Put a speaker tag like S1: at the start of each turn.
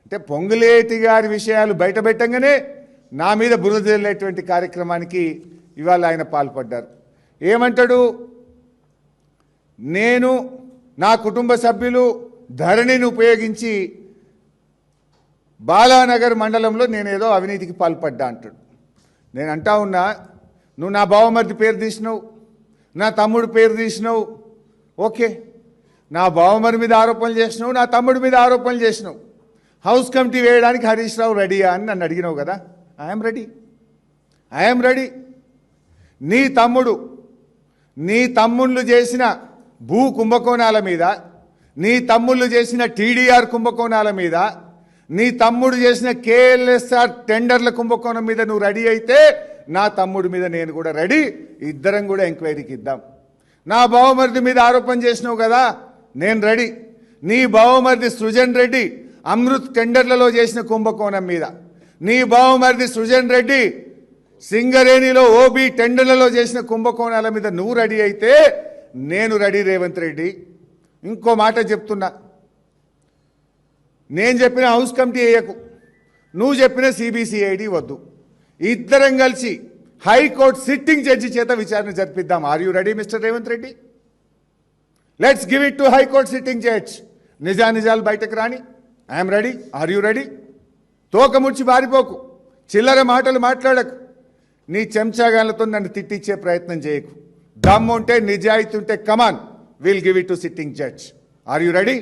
S1: అంటే పొంగులేటి గారి విషయాలు బయటపెట్టంగానే నా మీద బురద జల్లేటువంటి కార్యక్రమానికి ఇవాళ ఆయన పాల్పడ్డారు. ఏమంటాడు, నేను నా కుటుంబ సభ్యులు ధరణిని ఉపయోగించి బాలానగర్ మండలంలో నేనేదో అవినీతికి పాల్పడ్డా అంటాడు. నేను అంటా ఉన్నా, నువ్వు నా బావమరిది పేరు తీసినావు, నా తమ్ముడు పేరు తీసినావు, ఓకే, నా బావమరి మీద ఆరోపణలు చేసినావు, నా తమ్ముడి మీద ఆరోపణలు చేసినావు, హౌస్ కమిటీ వేయడానికి హరీష్ రావు రెడీయా అని నన్ను అడిగినావు కదా. I'm ready. నీ తమ్ముళ్ళు చేసిన భూ కుంభకోణాల మీద, నీ తమ్ముళ్ళు చేసిన టీడీఆర్ కుంభకోణాల మీద, నీ తమ్ముడు చేసిన కేఎల్ఎస్ఆర్ టెండర్ల కుంభకోణం మీద నువ్వు రెడీ అయితే నా తమ్ముడి మీద నేను కూడా రెడీ. ఇద్దరం కూడా ఎంక్వైరీకి ఇద్దాం. నా బావమరిది మీద ఆరోపణ చేసినావు కదా, నేను రెడీ. నీ బావమరిది సృజన్ రెడ్డి అమృత్ టెండర్లలో చేసిన కుంభకోణం మీద, నీ బావమరిది సృజన్ రెడ్డి సింగరేణిలో ఓబీ టెండర్లలో చేసిన కుంభకోణాల మీద నువ్వు రెడీ అయితే నేను రెడీ. రేవంత్ రెడ్డి, ఇంకో మాట చెప్తున్నా, నేను చెప్పిన హౌస్ కమిటీ వేయకు, నువ్వు చెప్పిన సిబిసిఐడి వద్దు. ఇద్దరం కలిసి హైకోర్టు సిట్టింగ్ జడ్జి చేత విచారణ జరిపిద్దాం. Are you ready mister Revanth Reddy? Let's give it to high court sitting judge. నిజాలు బయటకు రాని. I'm ready. Are you ready? తోకముడిచి బారిపోకు, చిల్లర మాటలు మాట్లాడకు, నీ చెంచాగాలతో నన్ను తిట్టించే ప్రయత్నం చేయకు. దమ్ము ఉంటే, నిజాయితీ ఉంటే, come on, will give it to sitting judge. Are you ready?